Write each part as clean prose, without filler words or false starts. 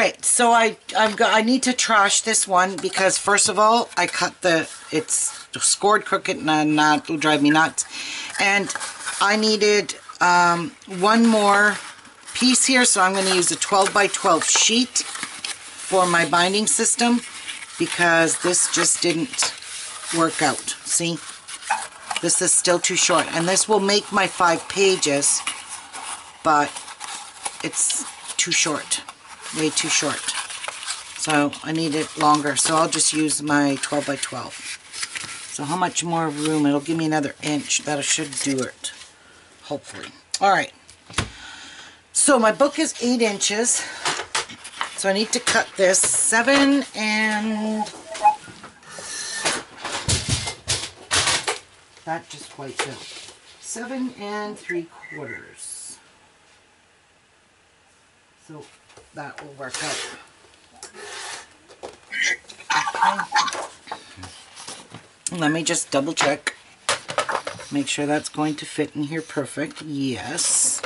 right, so I need to trash this one because first of all, I cut it's scored crooked and it'll drive me nuts. And I needed one more piece here, so I'm going to use a 12 by 12 sheet for my binding system because this just didn't work out. See? This is still too short, and this will make my 5 pages, but it's too short, way too short. So I need it longer, so I'll just use my 12 by 12. So how much more room? It'll give me another inch. That should do it, hopefully. All right. So my book is 8 inches. So I need to cut this 7 and... That just wiped out. 7 3/4. So that will work out. Okay. Let me just double check. Make sure that's going to fit in here perfect. Yes.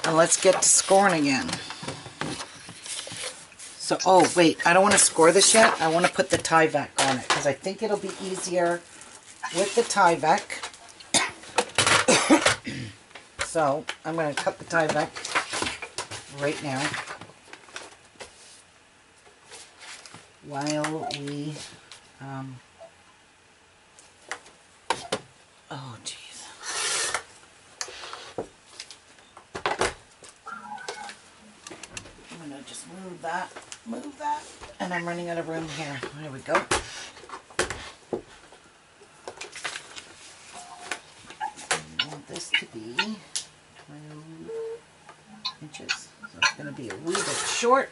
And let's get to scoring again. So, oh wait, I don't want to score this yet. I want to put the Tyvek on it because I think it'll be easier with the Tyvek. So, I'm going to cut the Tyvek right now while we oh jeez. I'm going to just move that, and I'm running out of room here. There we go. I want this to be 12 inches. So it's going to be a wee bit short,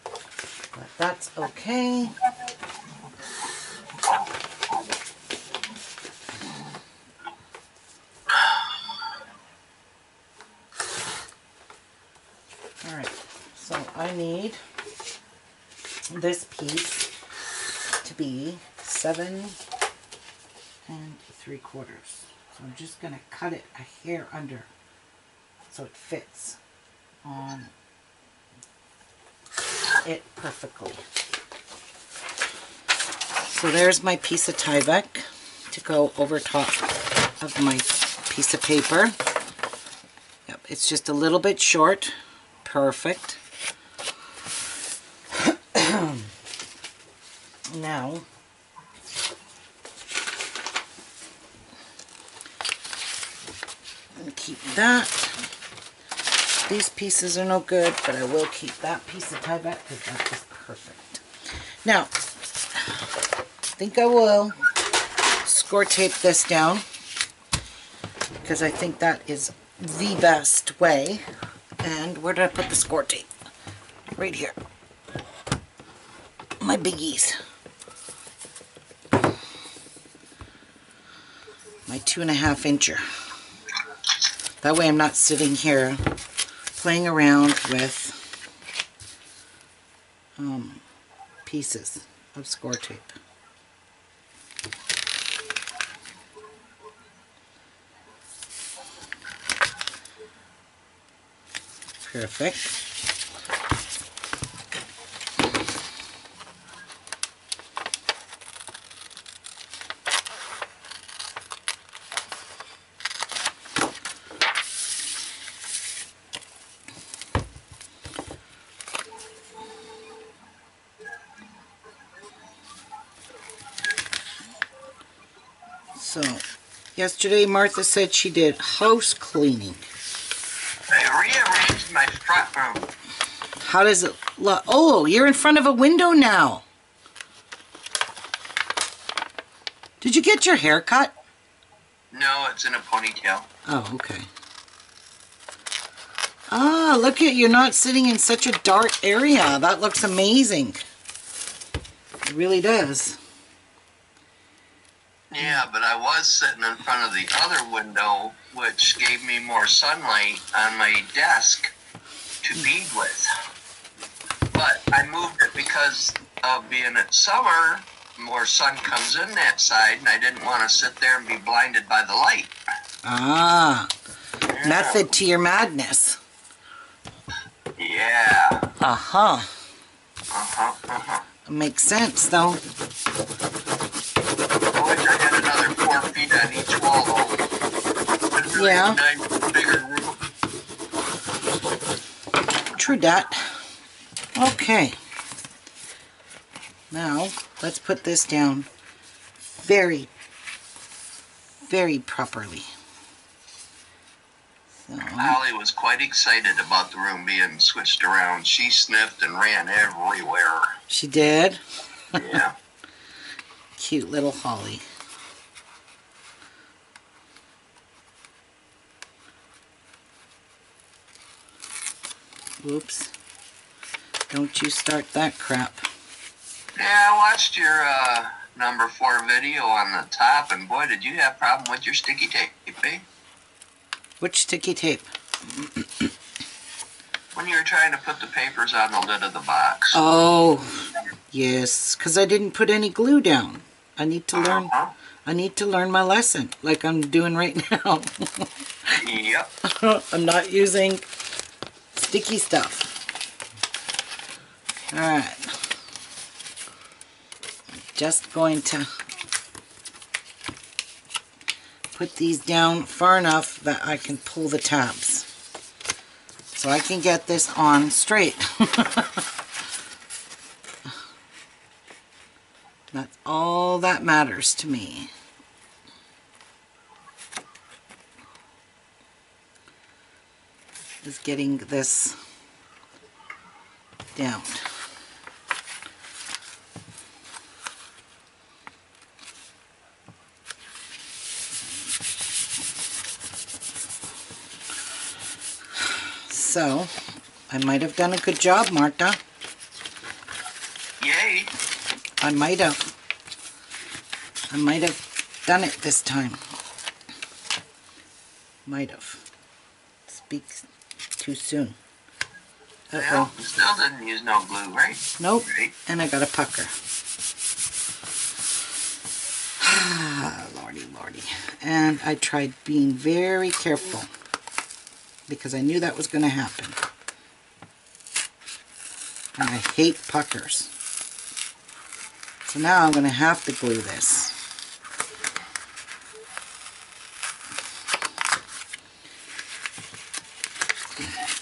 but that's okay. Alright, so I need this piece to be 7 3/4. So I'm just going to cut it a hair under so it fits on it perfectly. So there's my piece of Tyvek to go over top of my piece of paper. Yep, it's just a little bit short. Perfect. Now, I'm going to keep that. These pieces are no good, but I will keep that piece of Tyvek because that is perfect. Now, I think I will score tape this down because I think that is the best way. And where did I put the score tape? Right here. My biggies. My 2.5 incher. That way I'm not sitting here playing around with pieces of score tape. Perfect. So, yesterday Martha said she did house cleaning. I rearranged my front room. How does it look? Oh, you're in front of a window now. Did you get your hair cut? No, it's in a ponytail. Oh, okay. Ah, look at, you're not sitting in such a dark area. That looks amazing. It really does. Yeah, but I was sitting in front of the other window, which gave me more sunlight on my desk to bead with. But I moved it because of being at summer, more sun comes in that side, and I didn't want to sit there and be blinded by the light. Ah, yeah. Method to your madness. Yeah. Uh-huh. Uh-huh. Makes sense, though. I wish I had another 4 feet on each wall, though. It's really Yeah. nice, bigger room. True that. Okay. Now, let's put this down very, very properly. So, Holly was quite excited about the room being switched around. She sniffed and ran everywhere. she did. Yeah. Cute little Holly. Oops. Don't you start that crap. Yeah, I watched your number 4 video on the top, and boy, did you have a problem with your sticky tape, eh? Which sticky tape? When you were trying to put the papers on the lid of the box. Oh, yes, because I didn't put any glue down. I need to learn. Uh-huh. I need to learn my lesson, like I'm doing right now. Yep. I'm not using sticky stuff. All right. Just going to put these down far enough that I can pull the tabs, so I can get this on straight. That's all that matters to me. Is getting this down. So, I might have done a good job, Martha. Yay. I might have done it this time. Might have. Speak too soon. Well, still didn't use no glue, right? Nope. Right. And I got a pucker. Lordy, lordy. And I tried being very careful because I knew that was going to happen. And I hate puckers. So now I'm going to have to glue this.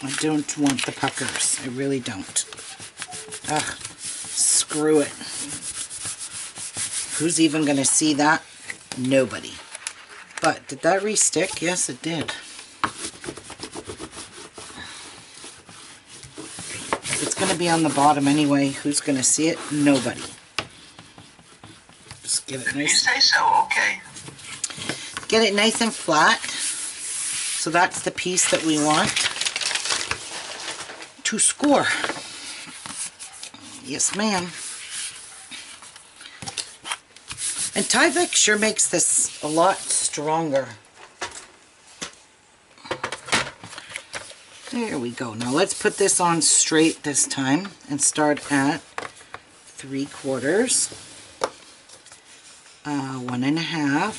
I don't want the puckers. I really don't. Ugh, screw it. Who's even going to see that? Nobody. But did that re-stick? Yes, it did. It's going to be on the bottom anyway. Who's going to see it? Nobody. Just get it If you nice. say so, okay. Get it nice and flat. So that's the piece that we want to score. Yes, ma'am. And Tyvek sure makes this a lot stronger. There we go. Now let's put this on straight this time and start at 3/4, 1 1/2,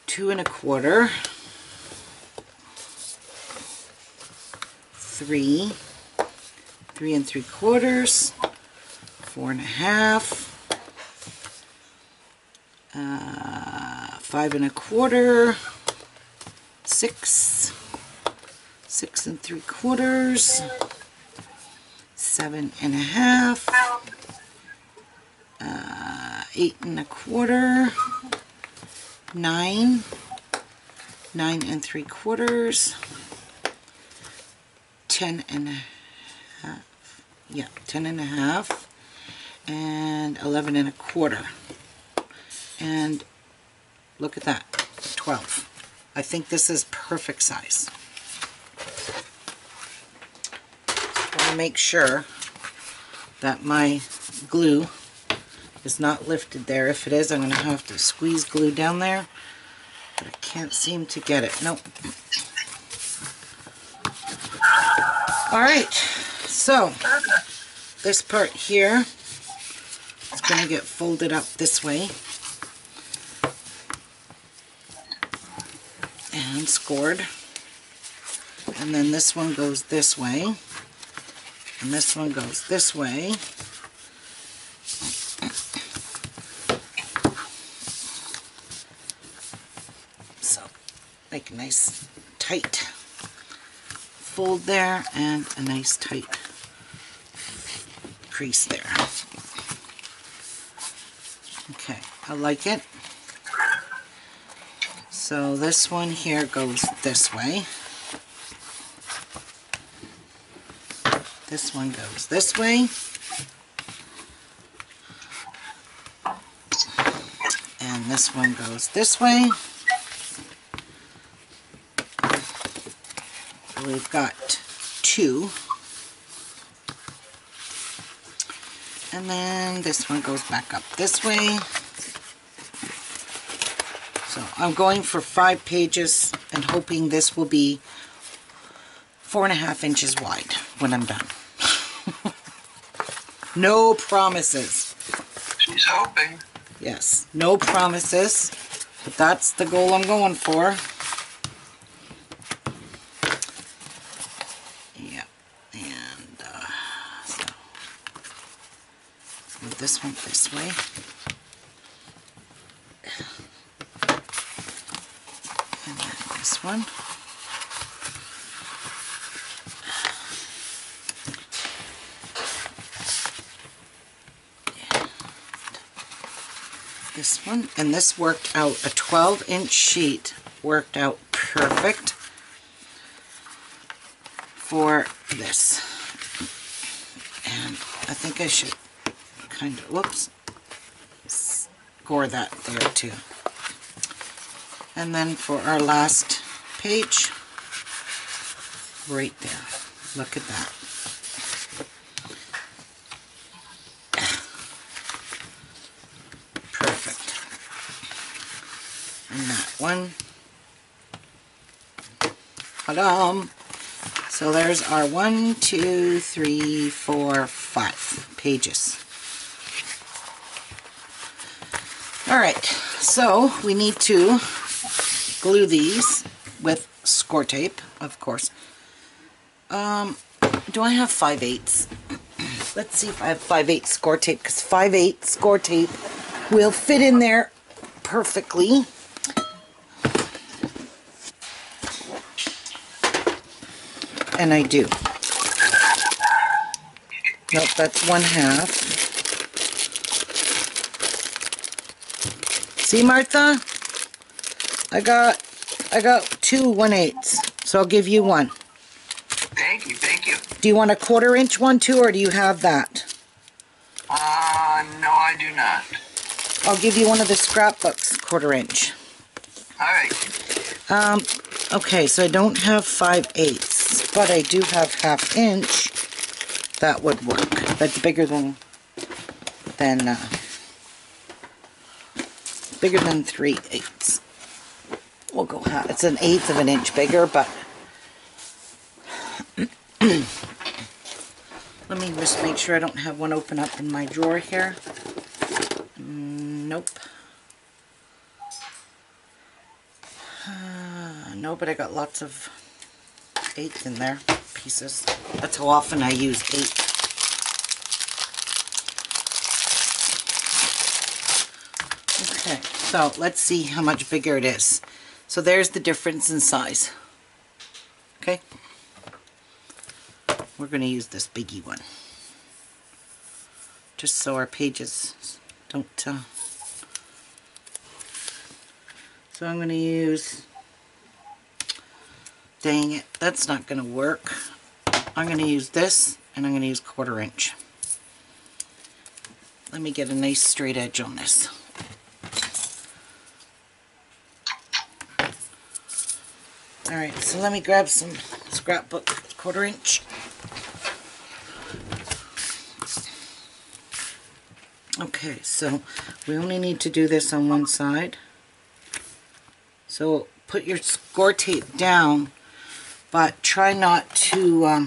2 1/4, 3, 3 3/4, 4 1/2, 5 1/4, 6, 6 3/4, 7 1/2, 8 1/4, 9, 9 3/4, 10 1/2, yeah, 10 1/2, and 11 1/4. And look at that, 12. I think this is perfect size. I want to make sure that my glue is not lifted there. If it is, I'm going to have to squeeze glue down there, but I can't seem to get it. Nope. Alright, so this part here is going to get folded up this way and scored. And then this one goes this way. And this one goes this way. So make a nice tight fold there and a nice tight crease there. Okay, I like it. So this one here goes this way. This one goes this way. And this one goes this way. So we've got two. And then this one goes back up this way. So I'm going for 5 pages and hoping this will be 4.5 inches wide when I'm done. No promises. She's hoping. Yes, no promises, but that's the goal I'm going for. Yeah, and so move this one this way. And then this one. This one, and this worked out. A 12-inch sheet worked out perfect for this. And I think I should kind of, whoops, score that there too. And then for our last page, right there. Look at that. One. Ta-da! So there's our 1, 2, 3, 4, 5 pages. Alright, so we need to glue these with score tape, of course. Do I have 5/8? Let's see if I have 5/8 score tape, because 5/8 score tape will fit in there perfectly. And I do. Nope, that's 1/2. See, Martha? I got 2 1/8s, so I'll give you one. Thank you, thank you. Do you want a 1/4 inch one too, or do you have that? No, I do not. I'll give you one of the scrapbooks, 1/4 inch. All right. Okay, so I don't have 5/8. But I do have 1/2 inch. That would work. That's bigger than 3/8. We'll go half. It's 1/8 of an inch bigger, but let me just make sure I don't have one open up in my drawer here. Nope. No, but I got lots of 8 in there, pieces. That's how often I use 8. Okay, so let's see how much bigger it is. So there's the difference in size. Okay, we're going to use this biggie one, just so our pages don't. So I'm going to use. Dang it, that's not going to work. I'm going to use this, and I'm going to use 1/4 inch. Let me get a nice straight edge on this. Alright, so let me grab some scrapbook 1/4 inch. Okay, so we only need to do this on one side. So put your score tape down, but try not to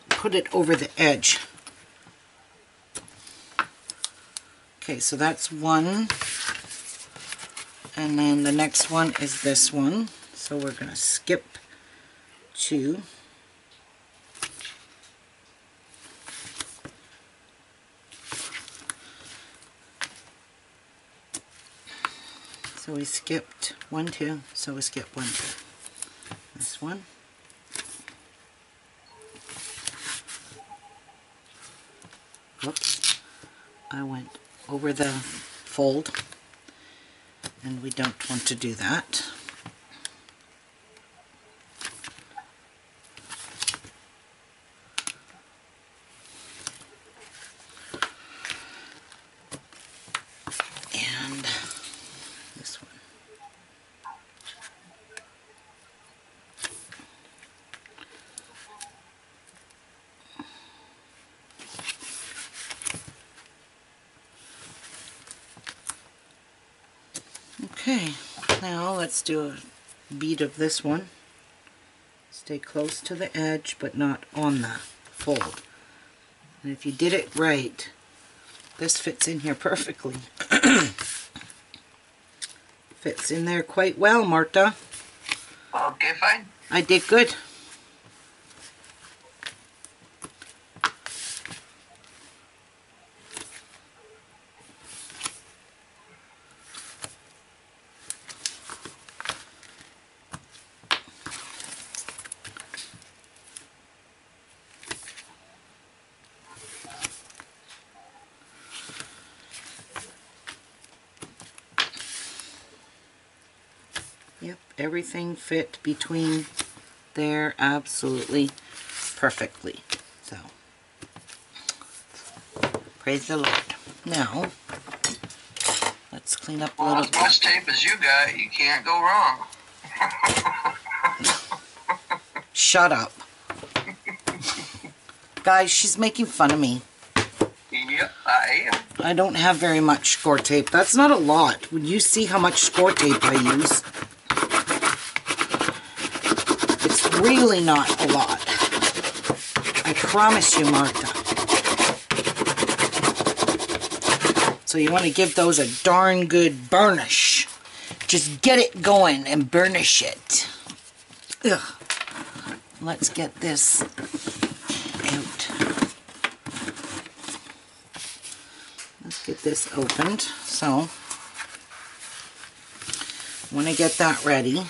put it over the edge. Okay, so that's one. And then the next one is this one. So we're going to skip 2. So we skipped 1, 2, so we skipped 1, 2. This one. Whoops. I went over the fold, and we don't want to do that. And this one. Okay, now let's do a bead of this one. Stay close to the edge, but not on the fold. And if you did it right, this fits in here perfectly. Fits in there quite well, Martha. Okay, fine. I did good. Yep, everything fit between there absolutely perfectly. So, praise the Lord. Now, let's clean up a Well, little as much tape as you got, you can't go wrong. Shut up. Guys, she's making fun of me. Yep, I am. I don't have very much score tape. That's not a lot. When you see how much score tape I use, it's really not a lot. I promise you, Martha. So you want to give those a darn good burnish. Just get it going and burnish it. Ugh. Let's get this out. Let's get this opened. So, when I get that ready,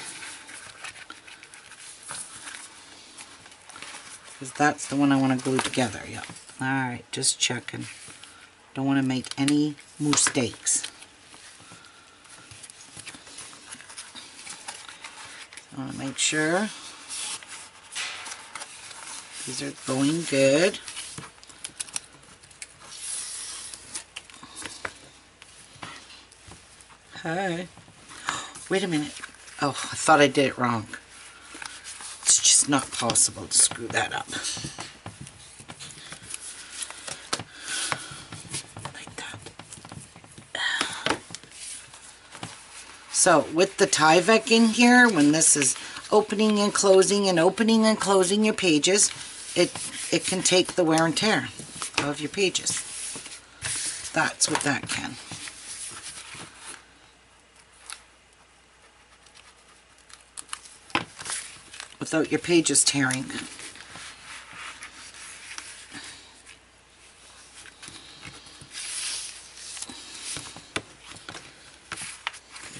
because that's the one I want to glue together. Yep. Alright, just checking. Don't want to make any mistakes. I want to make sure these are going good. Hi. Wait a minute. Oh, I thought I did it wrong. It's just not possible to screw that up. Like that. So, with the Tyvek in here, when this is opening and closing your pages, it can take the wear and tear of your pages. That's what that can. Without your pages tearing. There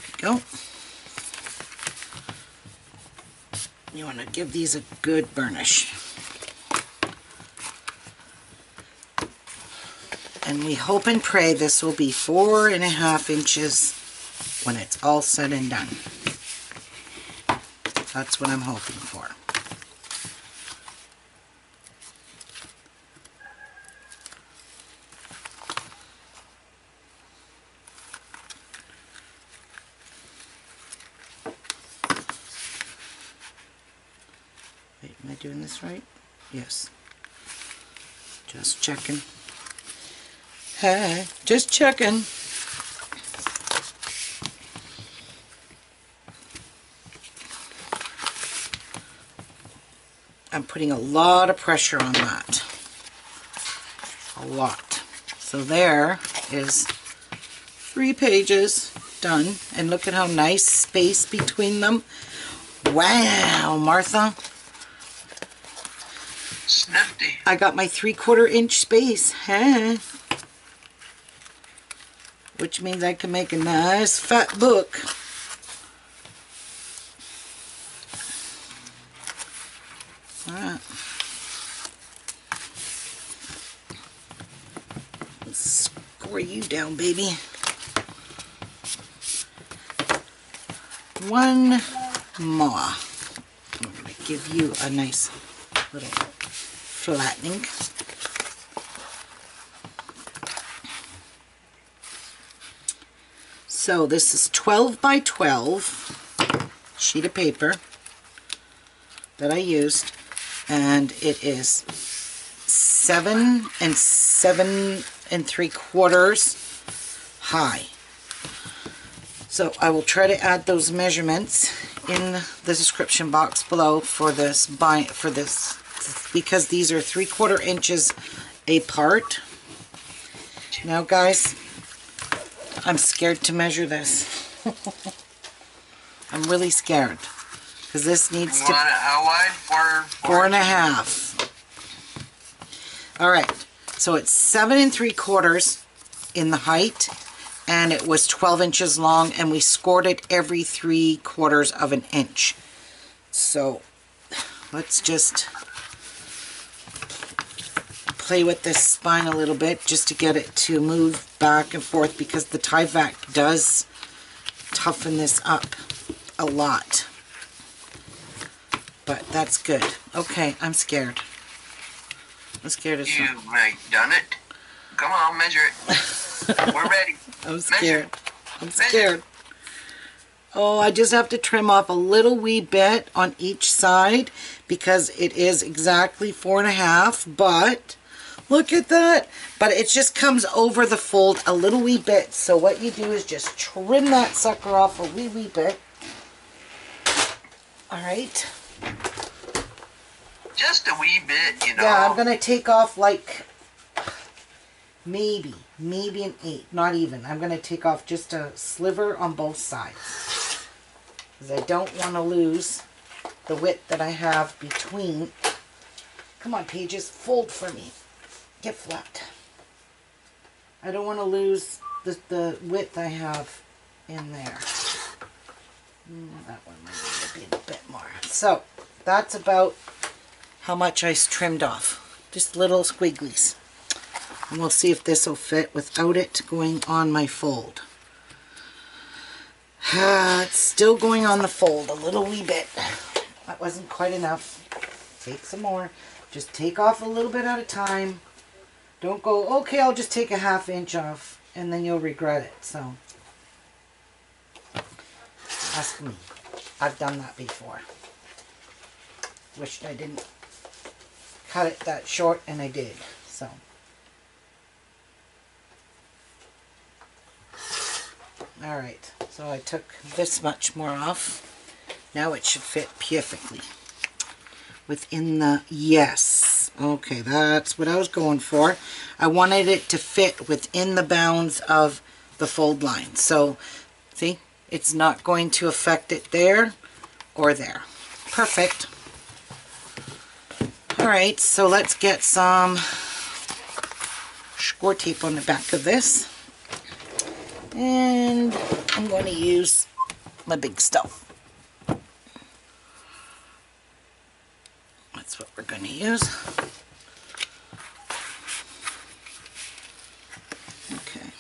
we go. You want to give these a good burnish. And we hope and pray this will be 4.5 inches when it's all said and done. That's what I'm hoping for. Wait, am I doing this right? Yes. Just checking. Hey, just checking. I'm putting a lot of pressure on that. A lot. So there is 3 pages done. And look at how nice space between them. Wow, Martha. Snifty. I got my 3/4 inch space, huh? Which means I can make a nice fat book. Alright. Let's score you down, baby. One more. I'm going to give you a nice little flattening. So this is 12 by 12 sheet of paper that I used, and it is 7 and 7 3/4 high. So I will try to add those measurements in the description box below for this because these are 3/4 inches apart. Now guys, I'm scared to measure this. I'm really scared because this needs to. How wide? 4.5. All right, so it's 7 3/4 in the height, and it was 12 inches long, and we scored it every 3/4 of an inch. So let's just play with this spine a little bit just to get it to move back and forth, because the Tyvek does toughen this up a lot. But that's good. Okay, I'm scared. I'm scared as You may done it. Come on, measure it. We're ready. I'm scared. I'm scared. Oh, I just have to trim off a little wee bit on each side because it is exactly 4.5, but look at that. But it just comes over the fold a little wee bit. So what you do is just trim that sucker off a wee bit. All right. Just a wee bit, you know. Yeah, I'm going to take off like maybe an 8, not even. I'm going to take off just a sliver on both sides, because I don't want to lose the width that I have between. Come on, Pages, fold for me. Get flat. I don't want to lose the width I have in there. That one might be a bit more. So that's about how much I trimmed off. Just little squigglies. And we'll see if this will fit without it going on my fold. It's still going on the fold a little wee bit. That wasn't quite enough. Take some more. Just take off a little bit at a time. Don't go, okay, I'll just take a 1/2 inch off, and then you'll regret it. So, ask me. I've done that before. Wished I didn't cut it that short, and I did. So. Alright, so I took this much more off. Now it should fit perfectly within the, yes, okay, that's what I was going for. I wanted it to fit within the bounds of the fold line. So, see, it's not going to affect it there or there. Perfect. Alright, so let's get some score tape on the back of this. And I'm going to use my big stuff. That's what we're going to use. Okay.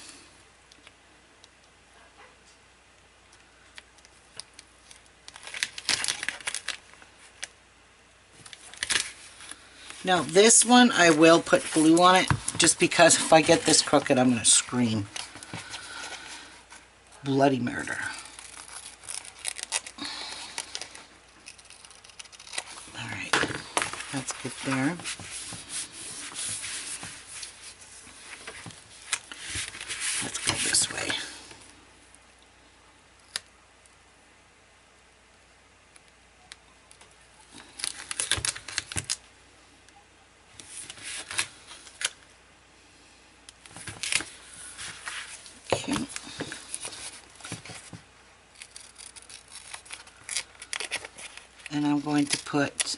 Now this one I will put glue on it, just because if I get this crooked I'm going to scream. Bloody murder. Alright, that's good there. Let's go this way. Okay. And I'm going to put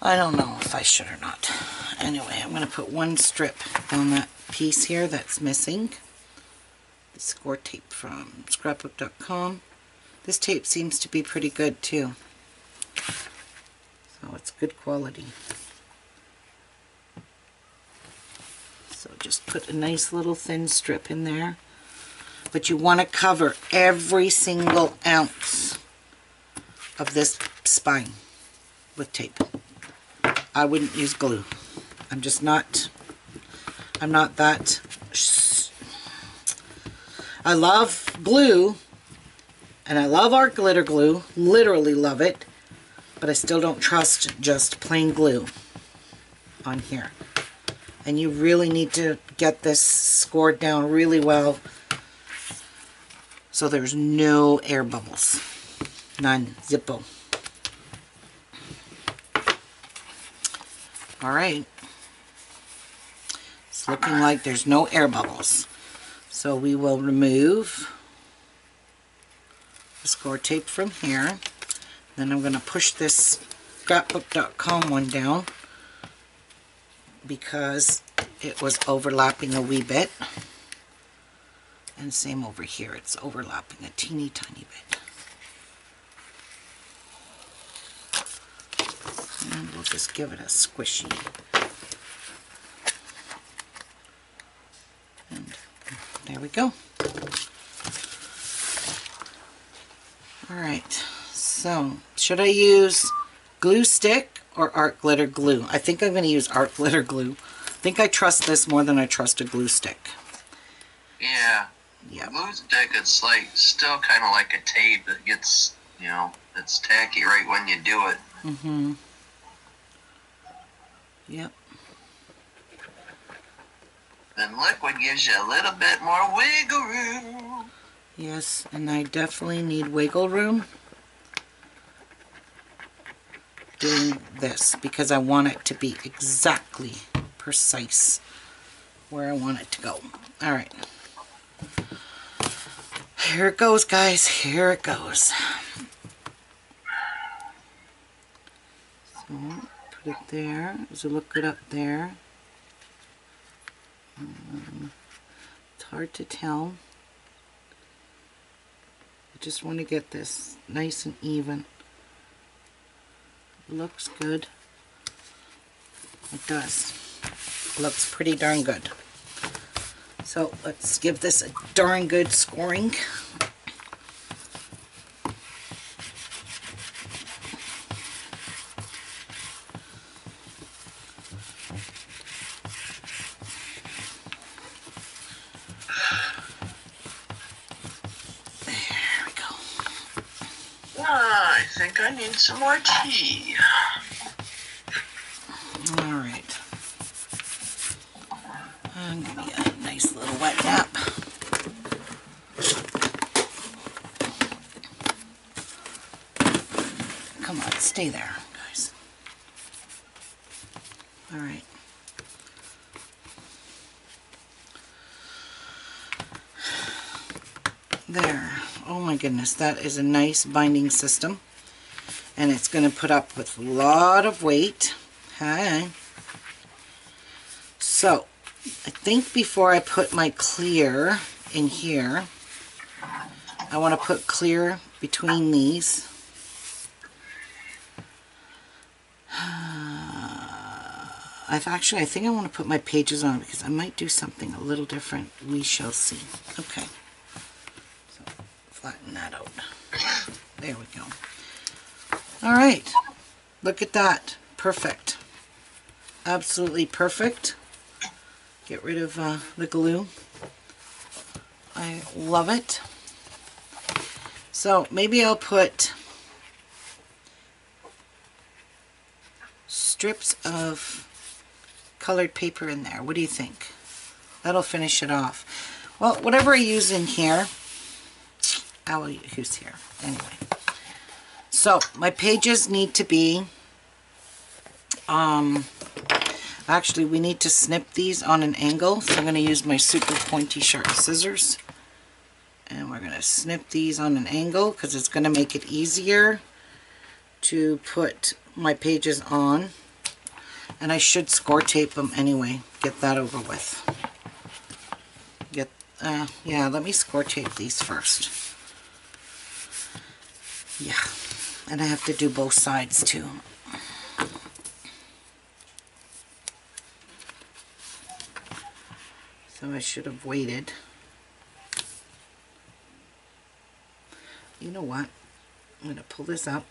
I don't know if I should or not. Anyway, I'm going to put one strip on that piece here that's missing. The score tape from scrapbook.com. This tape seems to be pretty good too. So it's good quality. So just put a nice little thin strip in there. But you want to cover every single ounce of this spine with tape. I wouldn't use glue. I'm not that. I love glue, and I love art glitter glue, literally love it, but I still don't trust just plain glue on here. And you really need to get this scored down really well so there's no air bubbles. None. Zippo. Alright. It's looking like there's no air bubbles. So we will remove the score tape from here. Then I'm going to push this scrapbook.com one down because it was overlapping a wee bit. And same over here, it's overlapping a teeny tiny bit. And we'll just give it a squishy. And there we go. Alright, so should I use glue stick or art glitter glue? I think I'm going to use art glitter glue. I think I trust this more than I trust a glue stick. Yeah. Yeah. Glue stick, it's like still kind of like a tape that gets, you know, it's tacky right when you do it. Mm-hmm. Yep. Then liquid gives you a little bit more wiggle room. Yes, and I definitely need wiggle room doing this because I want it to be exactly precise where I want it to go. Alright. Here it goes, guys. Here it goes. So, put it there. Does it look good up there? It's hard to tell. I just want to get this nice and even. It looks good. It does. It looks pretty darn good. So let's give this a darn good scoring. There we go. I think I need some more tea. All right. And give me a nice little wet nap. Come on, stay there, guys. All right. There. Oh my goodness, that is a nice binding system. And it's going to put up with a lot of weight. Okay. So, I think before I put my clear in here, I want to put clear between these. I think I want to put my pages on because I might do something a little different. We shall see. Okay. So, flatten that out. There we go. All right. Look at that. Perfect. Absolutely perfect. Get rid of the glue. I love it. So maybe I'll put strips of colored paper in there. What do you think? That'll finish it off. Well, whatever I use in here, I will use here. Anyway. So my pages need to be actually, we need to snip these on an angle, so I'm going to use my super pointy sharp scissors. And we're going to snip these on an angle because it's going to make it easier to put my pages on. And I should score tape them anyway. Get that over with. Yeah, let me score tape these first. Yeah, and I have to do both sides too. So I should have waited. You know what? I'm going to pull this up,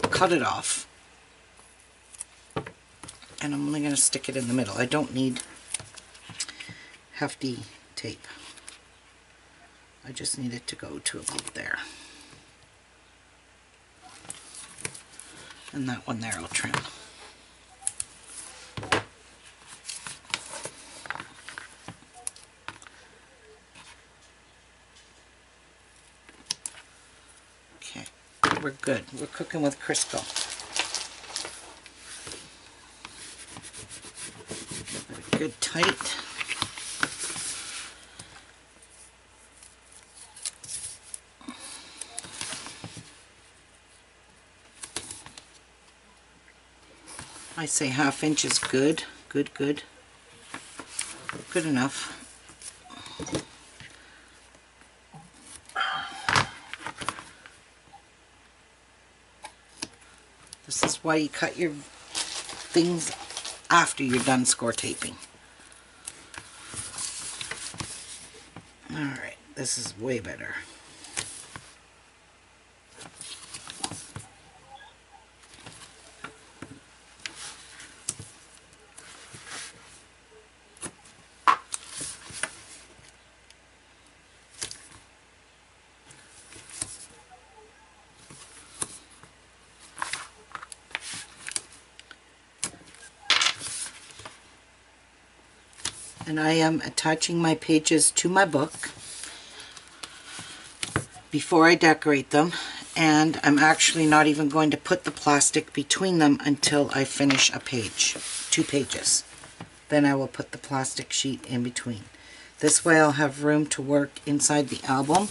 cut it off, and I'm only going to stick it in the middle. I don't need hefty tape. I just need it to go to about there. And that one there I'll trim. Okay, we're good. We're cooking with Crisco. Give it a good tight. I say 1/2 inch is good. Good enough. This is why you cut your things after you're done score taping. Alright, this is way better. And I am attaching my pages to my book before I decorate them, and I'm actually not even going to put the plastic between them until I finish a page, 2 pages. Then I will put the plastic sheet in between. This way I'll have room to work inside the album,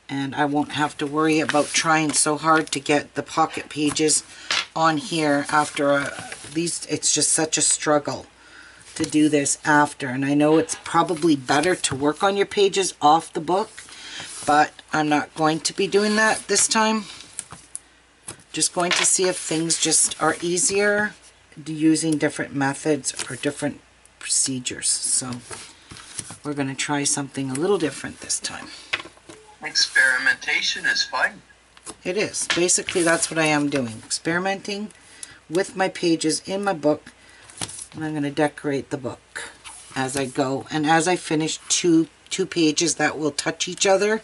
and I won't have to worry about trying so hard to get the pocket pages on here after these. It's just such a struggle to do this after, and I know it's probably better to work on your pages off the book, but I'm not going to be doing that this time. Just going to see if things just are easier using different methods or different procedures. So we're going to try something a little different this time. Experimentation is fun. It is. Basically that's what I am doing. Experimenting with my pages in my book. And I'm going to decorate the book as I go. And as I finish two pages that will touch each other,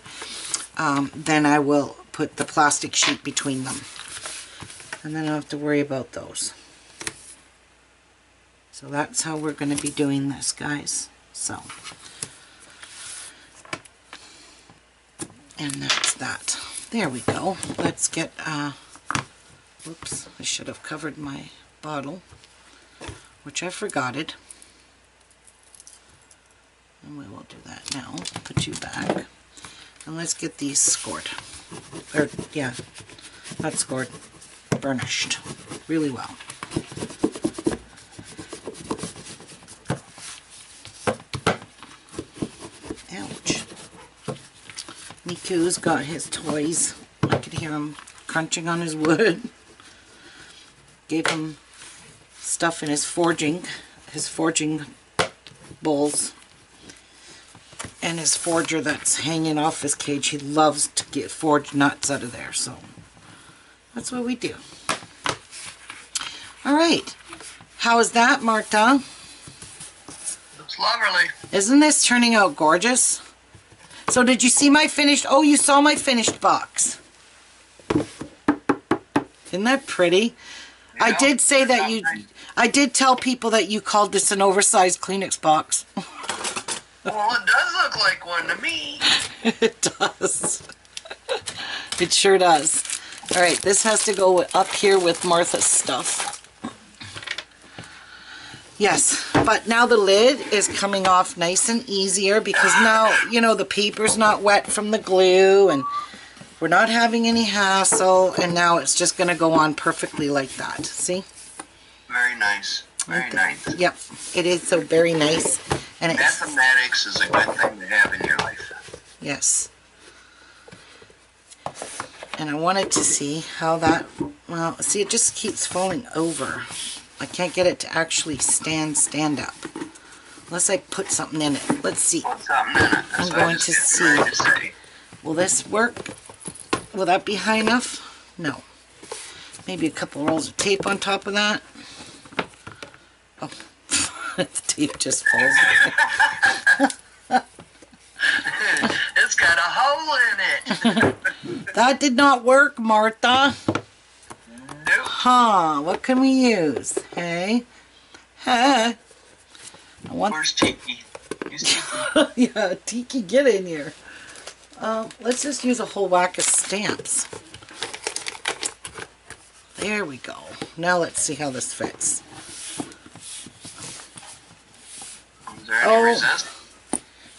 then I will put the plastic sheet between them. And then I don't have to worry about those. So that's how we're going to be doing this, guys. So, and that's that. There we go. Let's get, whoops, I should have covered my bottle, which I forgotted. And we will do that now. Put you back. And let's get these scored. Or, yeah, not scored, burnished really well. Ouch. Miku's got his toys. I could hear him crunching on his wood. Gave him stuff in his forging bowls, and his forger that's hanging off his cage. He loves to get forged nuts out of there, so that's what we do. All right, how is that, Marta? Looks lovely. Isn't this turning out gorgeous? So did you see my finished, oh, you saw my finished box. Isn't that pretty? Yeah, I did say that you, I did tell people that you called this an oversized Kleenex box. Well, it does look like one to me. It does. It sure does. All right, this has to go up here with Martha's stuff. Yes, but now the lid is coming off nice and easier because now, you know, the paper's not wet from the glue, and We're not having any hassle, and now it's just going to go on perfectly like that. See? Very nice. Very nice. Yep, it is so very nice. And it's, mathematics is a good thing to have in your life. yes. And I wanted to see how that, well, see, it just keeps falling over. I can't get it to actually stand up. Unless I put something in it. Let's see. Put something in it. I'm going to see. Will this work? Will that be high enough? No. Maybe a couple rolls of tape on top of that. Oh, the tape just falls. It's got a hole in it. That did not work, Martha. Nope. Huh, what can we use? Hey? Huh? Where's Tiki? Use Tiki. Yeah, Tiki, get in here. Let's just use a whole whack of stamps. There we go. Now let's see how this fits. Is there any resistance?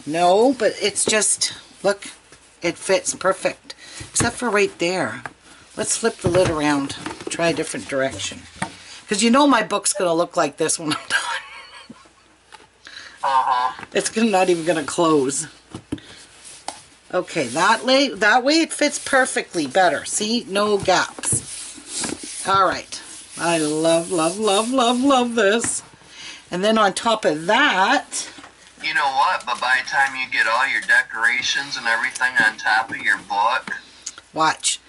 No, but it's just, look, it fits perfect. Except for right there. Let's flip the lid around. Try a different direction. Because you know my book's going to look like this when I'm done. It's not even going to close. Okay, that way it fits perfectly better. See? No gaps. Alright. I love, love, love, love, love this. And then on top of that... You know what? But by the time you get all your decorations and everything on top of your book... Watch.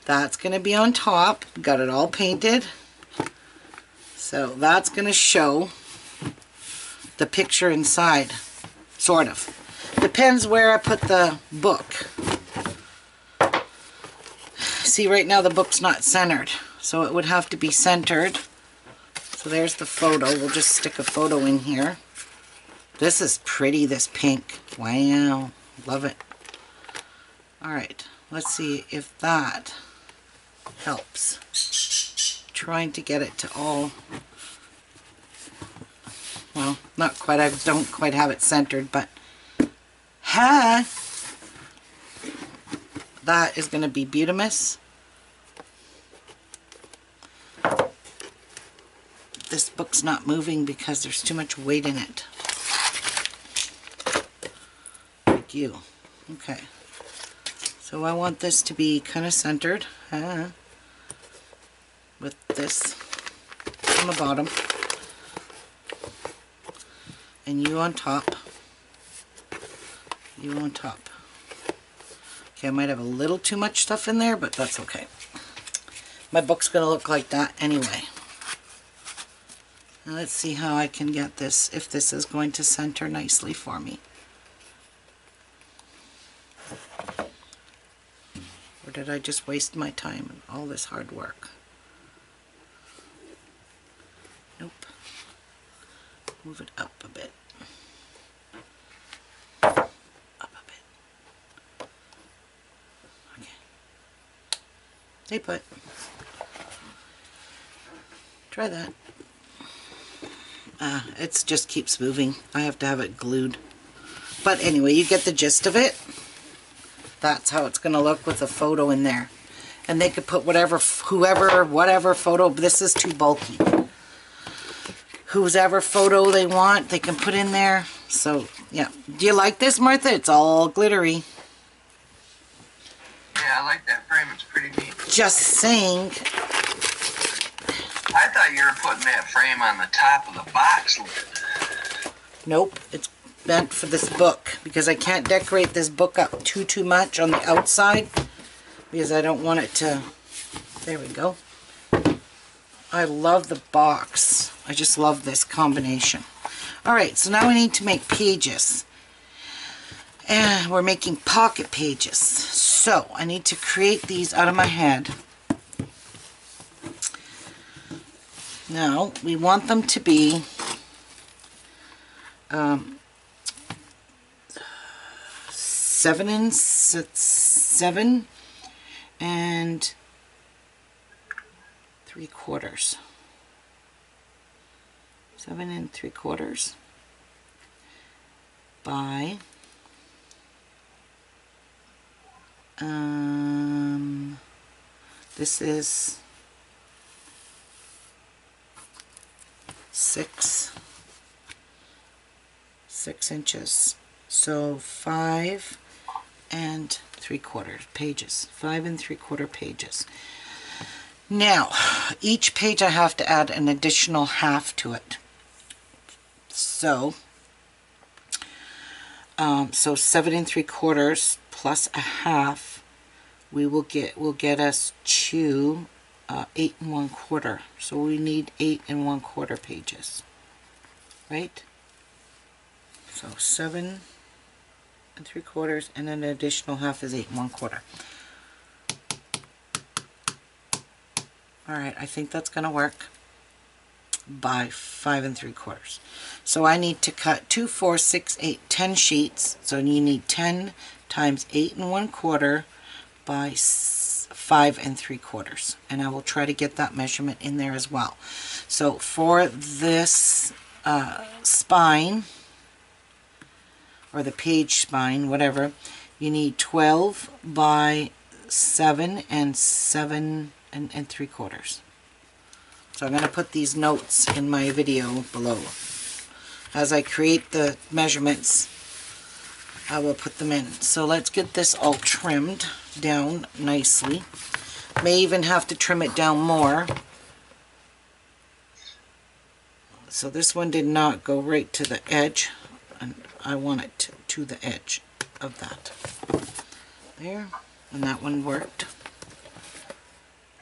That's going to be on top. Got it all painted. So that's going to show the picture inside. Sort of. Depends where I put the book. See, right now the book's not centered. So it would have to be centered. So there's the photo. We'll just stick a photo in here. This is pretty, this pink. Wow. Love it. Alright. Let's see if that helps. Trying to get it to all... Well, not quite. I don't quite have it centered, but... Ha! That is going to be beautimous. This book's not moving because there's too much weight in it. Like you. Okay. So I want this to be kind of centered. With this on the bottom. And you on top. You on top. Okay, I might have a little too much stuff in there, but that's okay. My book's going to look like that anyway. Now let's see how I can get this, if this is going to center nicely for me. Or did I just waste my time and all this hard work? Nope. Move it up a bit. Up a bit. Okay. Stay put. Try that. It just keeps moving. I have to have it glued. But anyway, you get the gist of it. That's how it's going to look with a photo in there. And they could put whatever, whoever, whatever photo. This is too bulky. Whoever photo they want, they can put in there. So, yeah. Do you like this, Martha? It's all glittery. Yeah, I like that frame. It's pretty neat. Just saying. I thought you were putting that frame on the top of the box lid. Nope. It's meant for this book. Because I can't decorate this book up too much on the outside. Because I don't want it to... There we go. I love the box. I just love this combination. Alright, so now we need to make pages. And we're making pocket pages. So, I need to create these out of my head. Now, we want them to be 7 and 7 and 3/4. 7 and 3/4 by This is 6 inches. So 5 3/4 pages. 5 3/4 pages. Now, each page I have to add an additional half to it. So, 7 3/4 plus a half, will get us to 8 1/4. So we need 8 1/4 pages, right? So 7 3/4, and then an additional half is 8 1/4. All right, I think that's going to work by 5 3/4. So I need to cut 2, 4, 6, 8, 10 sheets. So you need 10 times 8 1/4 by 5 3/4. And I will try to get that measurement in there as well. So for this spine, or the page spine, whatever, you need 12 by 7 7 3/4. So I'm going to put these notes in my video below. As I create the measurements, I will put them in. So let's get this all trimmed down nicely. May even have to trim it down more. So this one did not go right to the edge, and I want it to the edge of that. There, and that one worked.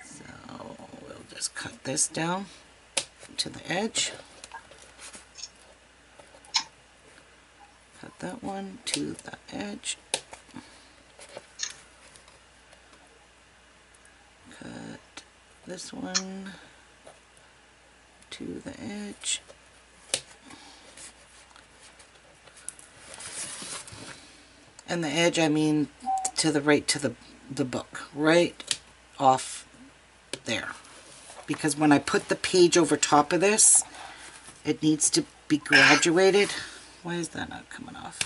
So we'll just cut this down to the edge. Cut that one to the edge. Cut this one to the edge. And the edge, I mean to the right to the book, right off there. Because when I put the page over top of this, it needs to be graduated. Why is that not coming off?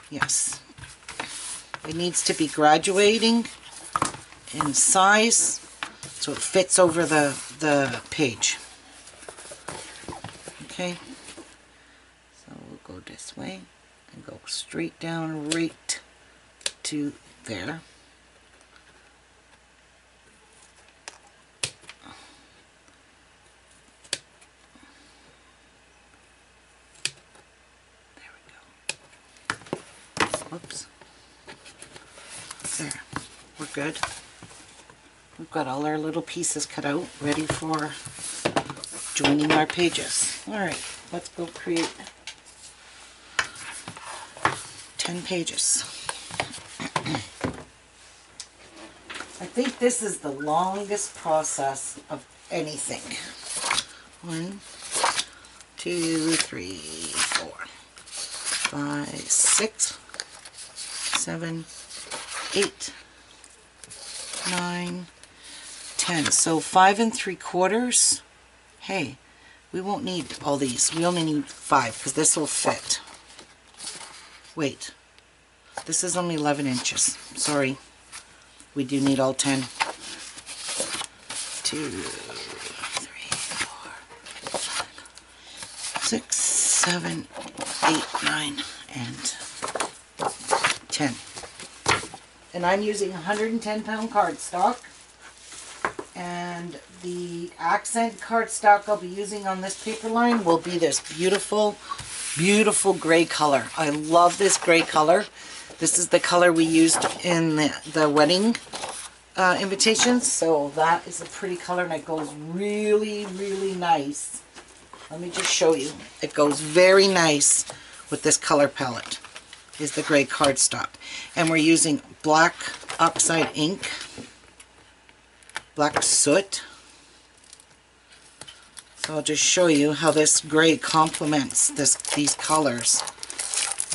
Yes. It needs to be graduating in size so it fits over the page. Okay. So we'll go this way and go straight down right to there. Whoops. There. We're good. We've got all our little pieces cut out, ready for joining our pages. Alright, let's go create 10 pages. I think this is the longest process of anything. 1, 2, 3, 4, 5, 6, 7, 8, 9, 10. So 5 3/4. Hey, we won't need all these. We only need 5 because this will fit. Wait, this is only 11 inches. Sorry, we do need all 10. 2, 3, 4, 5, 6, 7, 8, 9, and 10. And I'm using 110-pound cardstock. And the accent cardstock I'll be using on this paper line will be this beautiful, beautiful gray color. I love this gray color. This is the color we used in the wedding invitations. So that is a pretty color, and it goes really, really nice. Let me just show you. It goes very nice with this color palette, is the gray cardstock. And we're using black oxide ink, black soot. So I'll just show you how this gray complements these colors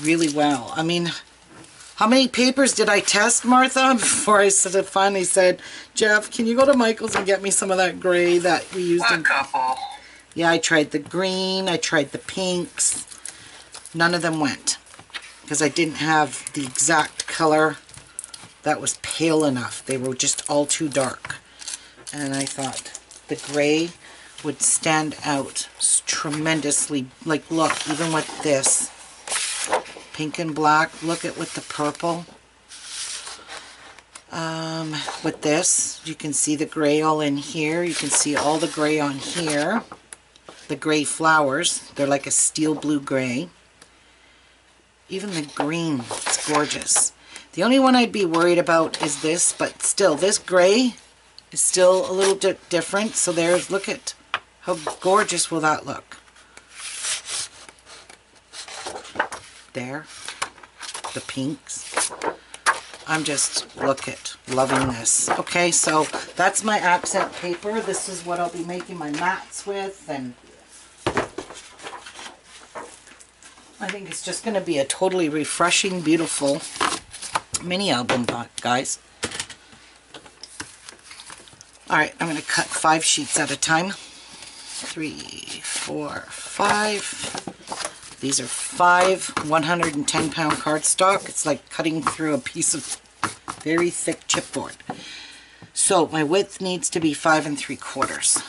really well. I mean, how many papers did I test, Martha, before I finally said, Jeff, can you go to Michael's and get me some of that gray that we used? A couple. Yeah, I tried the green, I tried the pinks. None of them went because I didn't have the exact color that was pale enough. They were just all too dark. And I thought the gray would stand out tremendously. Like, look, even with this pink and black, look at with the purple. With this, you can see the gray all in here. You can see all the gray on here. The gray flowers, they're like a steel blue gray. Even the green, it's gorgeous. The only one I'd be worried about is this, but still, this gray is still a little different. So there's, look at how gorgeous will that look. There, the pinks. I'm just, look at, loving this. Okay, so that's my accent paper. This is what I'll be making my mats with, and I think it's just going to be a totally refreshing, beautiful mini album, guys. Alright, I'm going to cut 5 sheets at a time. 3, 4, 5. These are 5 110-pound cardstock. It's like cutting through a piece of very thick chipboard. So my width needs to be 5 3/4.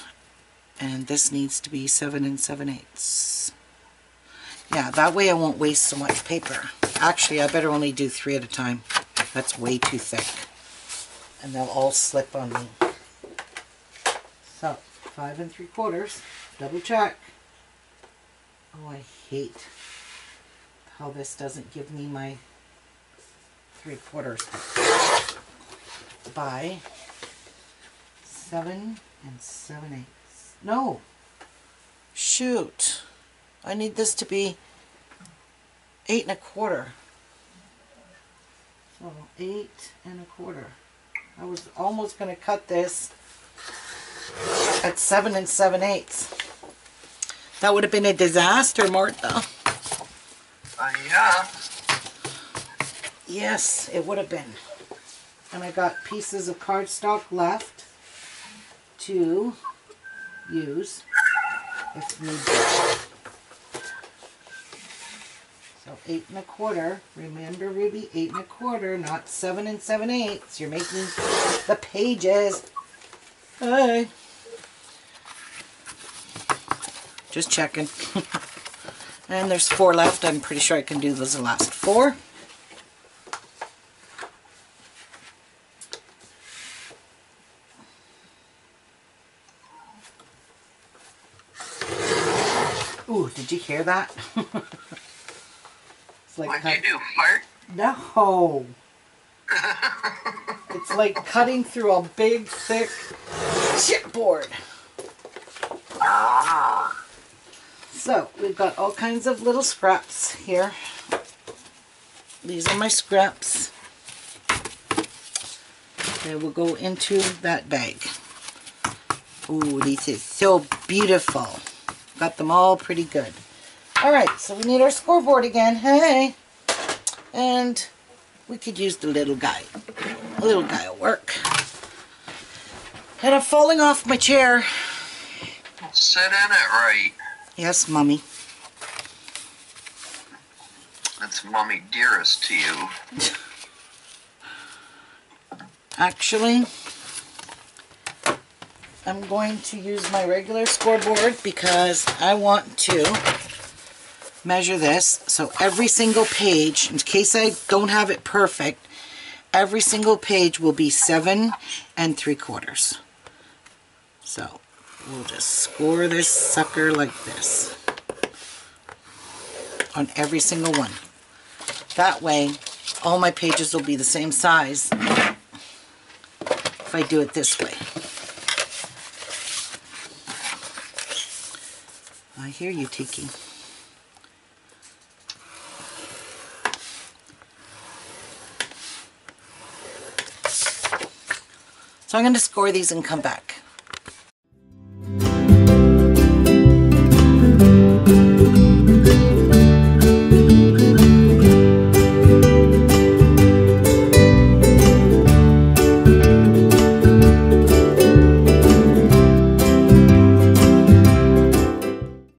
And this needs to be 7 7/8. Yeah, that way I won't waste so much paper. Actually, I better only do 3 at a time. That's way too thick. And they'll all slip on me. So, 5 3/4. Double check. Oh, I hate how this doesn't give me my 3/4 by 7 7/8. No, shoot, I need this to be 8 1/4. So 8 1/4. I was almost going to cut this at 7 7/8. That would have been a disaster, Martha. Yeah. Yes, it would have been. And I got pieces of cardstock left to use if need be. So 8 1/4. Remember, Ruby, 8 1/4, not 7 7/8. You're making the pages. Hey. Just checking. And there's 4 left. I'm pretty sure I can do those the last 4. Ooh, did you hear that? It's like what'd you do, fart? No. It's like cutting through a big, thick chipboard. Ah. So, we've got all kinds of little scraps here. These are my scraps. They will go into that bag. Ooh, this is so beautiful. Got them all pretty good. Alright, so we need our scoreboard again. Hey! And we could use the little guy. The little guy will work. And I'm falling off my chair. Sit in it right. Yes, Mommy. That's Mommy dearest to you. Actually, I'm going to use my regular scoreboard because I want to measure this. So every single page, in case I don't have it perfect, every single page will be 7 3/4. So we'll just score this sucker like this on every single one. That way, all my pages will be the same size if I do it this way. I hear you, Tiki. So I'm going to score these and come back.